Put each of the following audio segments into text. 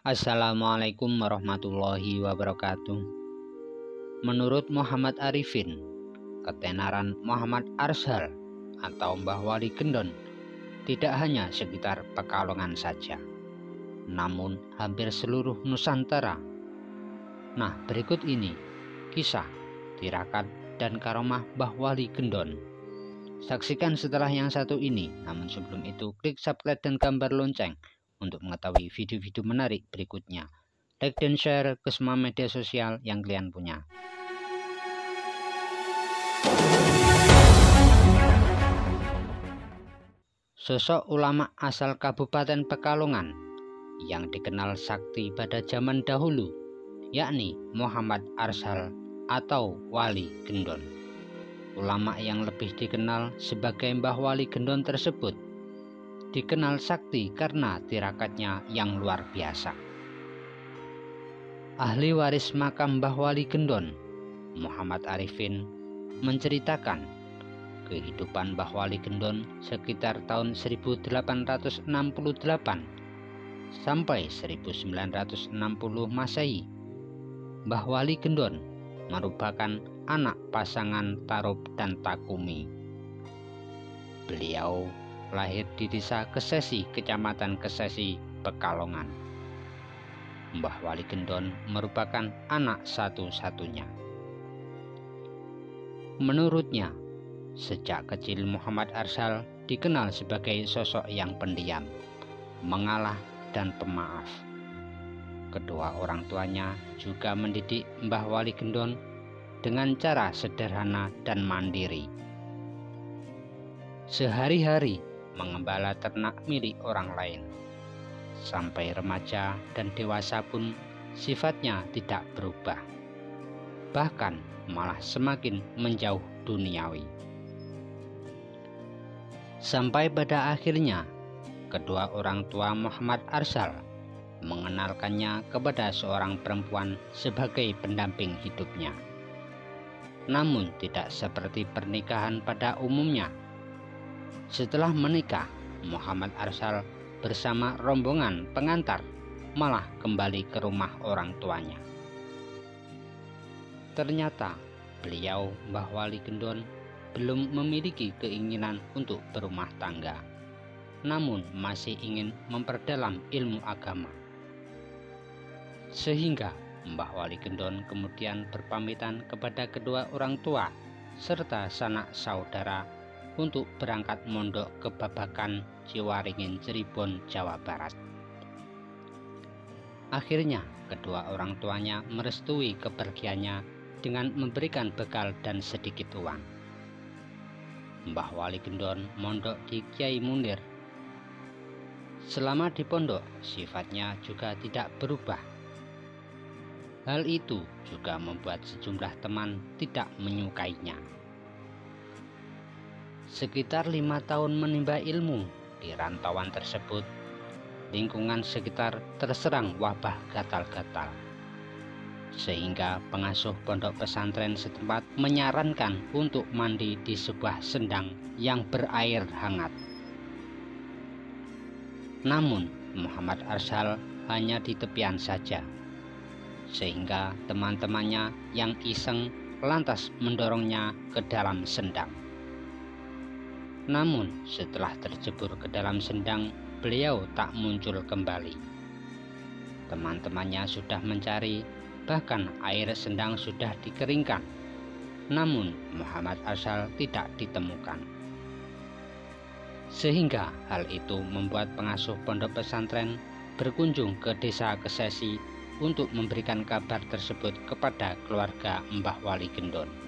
Assalamualaikum warahmatullahi wabarakatuh. Menurut Muhammad Arifin, ketenaran Muhammad Arsyal atau Mbah Wali Gendon tidak hanya sekitar Pekalongan saja, namun hampir seluruh Nusantara. Nah, berikut ini kisah, tirakat, dan karomah Mbah Wali Gendon. Saksikan setelah yang satu ini, namun sebelum itu klik subscribe dan gambar lonceng untuk mengetahui video-video menarik berikutnya. Like dan share ke semua media sosial yang kalian punya. Sosok ulama asal Kabupaten Pekalongan yang dikenal sakti pada zaman dahulu, yakni Muhammad Arsyal atau Wali Gendon. Ulama yang lebih dikenal sebagai Mbah Wali Gendon tersebut dikenal sakti karena tirakatnya yang luar biasa. Ahli waris makam Mbah Wali Gendon, Muhammad Arifin, menceritakan kehidupan Mbah Wali Gendon sekitar tahun 1868 sampai 1960 Masehi. Mbah Wali Gendon merupakan anak pasangan Tarub dan Takumi. Beliau lahir di desa Kesesi, Kecamatan Kesesi, Pekalongan. Mbah Wali Gendon merupakan anak satu-satunya. Menurutnya, sejak kecil Muhammad Arsyal dikenal sebagai sosok yang pendiam, mengalah, dan pemaaf. Kedua orang tuanya juga mendidik Mbah Wali Gendon dengan cara sederhana dan mandiri. Sehari-hari mengembala ternak milik orang lain. Sampai remaja dan dewasa pun sifatnya tidak berubah, bahkan malah semakin menjauh duniawi. Sampai pada akhirnya kedua orang tua Muhammad Arsyal mengenalkannya kepada seorang perempuan sebagai pendamping hidupnya. Namun tidak seperti pernikahan pada umumnya. Setelah menikah, Muhammad Arsyal bersama rombongan pengantar malah kembali ke rumah orang tuanya. Ternyata beliau, Mbah Wali Gendon, belum memiliki keinginan untuk berumah tangga, namun masih ingin memperdalam ilmu agama. Sehingga Mbah Wali Gendon kemudian berpamitan kepada kedua orang tua serta sanak saudara untuk berangkat mondok ke Babakan, Ciwaringin, Cirebon, Jawa Barat. Akhirnya kedua orang tuanya merestui kepergiannya dengan memberikan bekal dan sedikit uang. Mbah Wali Gendon mondok di Kiai Munir. Selama di pondok, sifatnya juga tidak berubah. Hal itu juga membuat sejumlah teman tidak menyukainya. Sekitar 5 tahun menimba ilmu di rantauan tersebut, lingkungan sekitar terserang wabah gatal-gatal. Sehingga pengasuh pondok pesantren setempat menyarankan untuk mandi di sebuah sendang yang berair hangat. Namun Muhammad Arsyal hanya di tepian saja, sehingga teman-temannya yang iseng lantas mendorongnya ke dalam sendang. Namun setelah terjebur ke dalam sendang, beliau tak muncul kembali. Teman-temannya sudah mencari, bahkan air sendang sudah dikeringkan, namun Muhammad Arsyal tidak ditemukan. Sehingga hal itu membuat pengasuh pondok pesantren berkunjung ke desa Kesesi untuk memberikan kabar tersebut kepada keluarga Mbah Wali Gendon.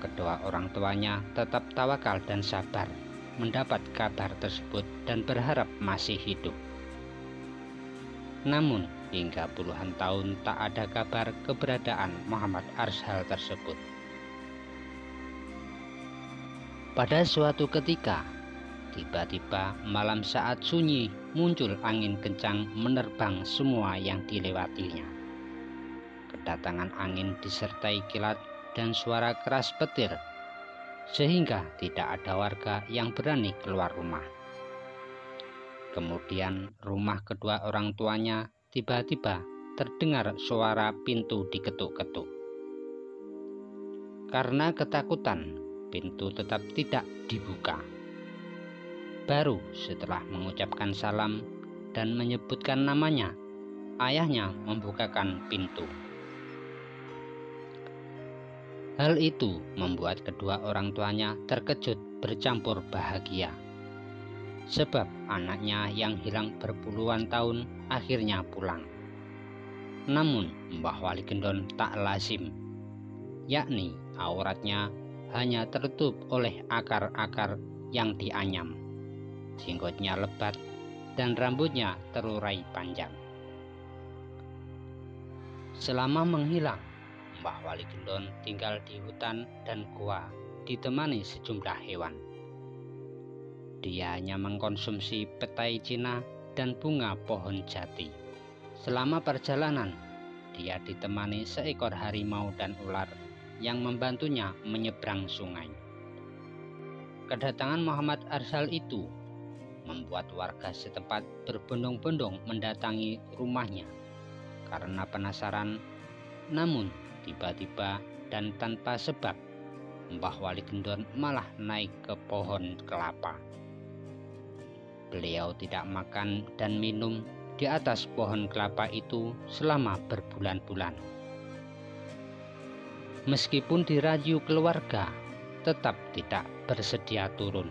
Kedua orang tuanya tetap tawakal dan sabar mendapat kabar tersebut dan berharap masih hidup. Namun hingga puluhan tahun tak ada kabar keberadaan Muhammad Arsyal tersebut. Pada suatu ketika, tiba-tiba malam saat sunyi muncul angin kencang menerbang semua yang dilewatinya. Kedatangan angin disertai kilat dan suara keras petir, sehingga tidak ada warga yang berani keluar rumah. Kemudian rumah kedua orang tuanya tiba-tiba terdengar suara pintu diketuk-ketuk. Karena ketakutan, pintu tetap tidak dibuka. Baru setelah mengucapkan salam dan menyebutkan namanya, ayahnya membukakan pintu. Hal itu membuat kedua orang tuanya terkejut bercampur bahagia. Sebab anaknya yang hilang berpuluhan tahun akhirnya pulang. Namun Mbah Wali Gendon tak lazim, yakni auratnya hanya tertutup oleh akar-akar yang dianyam, jenggotnya lebat dan rambutnya terurai panjang. Selama menghilang, Mbah Wali Gendon tinggal di hutan dan gua ditemani sejumlah hewan. Dia hanya mengkonsumsi petai Cina dan bunga pohon jati. Selama perjalanan, dia ditemani seekor harimau dan ular yang membantunya menyeberang sungai. Kedatangan Muhammad Arsal itu membuat warga setempat berbondong-bondong mendatangi rumahnya karena penasaran. Namun tiba-tiba dan tanpa sebab, Mbah Wali Gendon malah naik ke pohon kelapa. Beliau tidak makan dan minum di atas pohon kelapa itu selama berbulan-bulan. Meskipun dirayu keluarga, tetap tidak bersedia turun.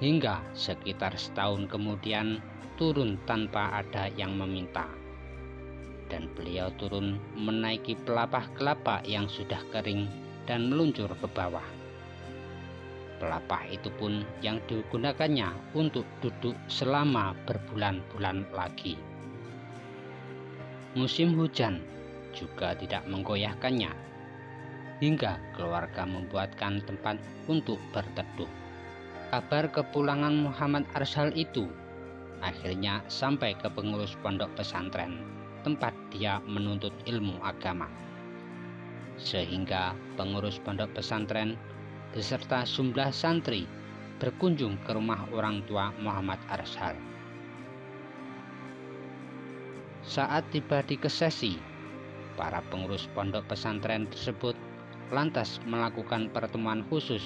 Hingga sekitar setahun kemudian turun tanpa ada yang meminta. Dan beliau turun menaiki pelepah kelapa yang sudah kering dan meluncur ke bawah. Pelepah itu pun yang digunakannya untuk duduk selama berbulan-bulan lagi. Musim hujan juga tidak menggoyahkannya, hingga keluarga membuatkan tempat untuk berteduh. Kabar kepulangan Muhammad Arsal itu akhirnya sampai ke pengurus pondok pesantren tempat dia menuntut ilmu agama, sehingga pengurus pondok pesantren beserta sejumlah santri berkunjung ke rumah orang tua Muhammad Arsal. Saat tiba di Kesesi, para pengurus pondok pesantren tersebut lantas melakukan pertemuan khusus,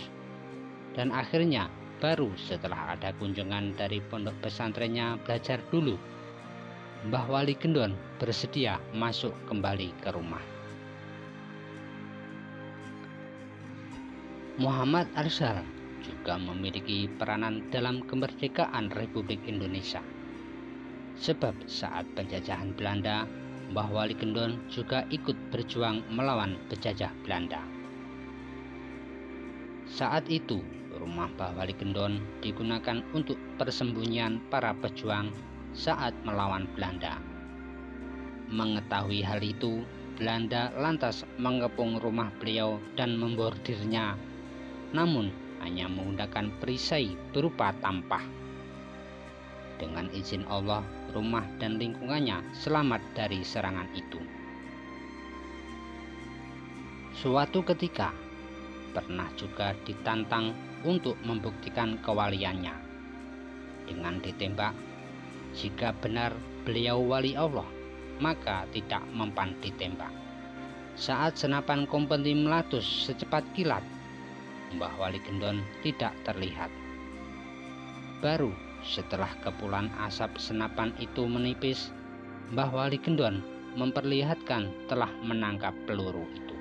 dan akhirnya baru setelah ada kunjungan dari pondok pesantrennya belajar dulu, Mbah Wali Gendon bersedia masuk kembali ke rumah. Muhammad Arsal juga memiliki peranan dalam kemerdekaan Republik Indonesia. Sebab saat penjajahan Belanda, Mbah Wali Gendon juga ikut berjuang melawan penjajah Belanda. Saat itu, rumah Mbah Wali Gendon digunakan untuk persembunyian para pejuang saat melawan Belanda. Mengetahui hal itu, Belanda lantas mengepung rumah beliau dan membordirnya, namun hanya menggunakan perisai berupa tampah. Dengan izin Allah, rumah dan lingkungannya selamat dari serangan itu. Suatu ketika, pernah juga ditantang untuk membuktikan kewaliannya dengan ditembak. Jika benar beliau wali Allah, maka tidak mempan ditembak. Saat senapan kompeni meletus secepat kilat, Mbah Wali Gendon tidak terlihat. Baru setelah kepulan asap senapan itu menipis, Mbah Wali Gendon memperlihatkan telah menangkap peluru itu.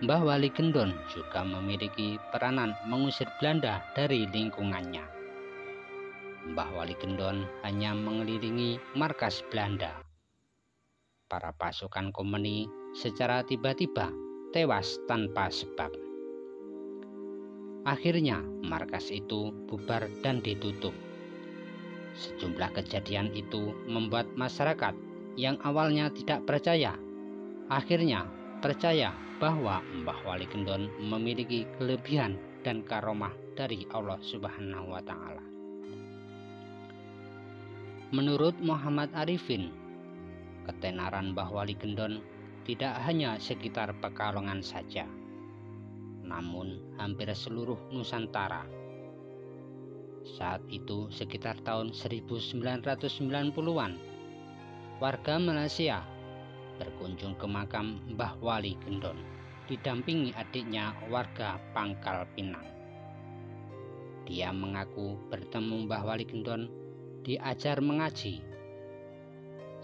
Mbah Wali Gendon juga memiliki peranan mengusir Belanda dari lingkungannya. Mbah Wali Gendon hanya mengelilingi markas Belanda. Para pasukan komuni secara tiba-tiba tewas tanpa sebab. Akhirnya markas itu bubar dan ditutup. Sejumlah kejadian itu membuat masyarakat yang awalnya tidak percaya, akhirnya percaya bahwa Mbah Wali Gendon memiliki kelebihan dan karomah dari Allah Subhanahu wa Ta'ala. Menurut Muhammad Arifin, ketenaran Mbah Wali Gendon tidak hanya sekitar Pekalongan saja, namun hampir seluruh Nusantara. Saat itu sekitar tahun 1990-an, warga Malaysia berkunjung ke makam Mbah Wali Gendon didampingi adiknya warga Pangkal Pinang. Dia mengaku bertemu Mbah Wali Gendon diajar mengaji.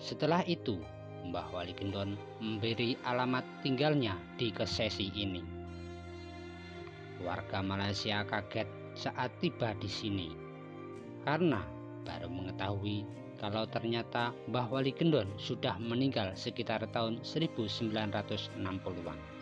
Setelah itu, Mbah Wali Gendon memberi alamat tinggalnya di Kesesi ini. Warga Malaysia kaget saat tiba di sini karena baru mengetahui kalau ternyata Mbah Wali Gendon sudah meninggal sekitar tahun 1960-an.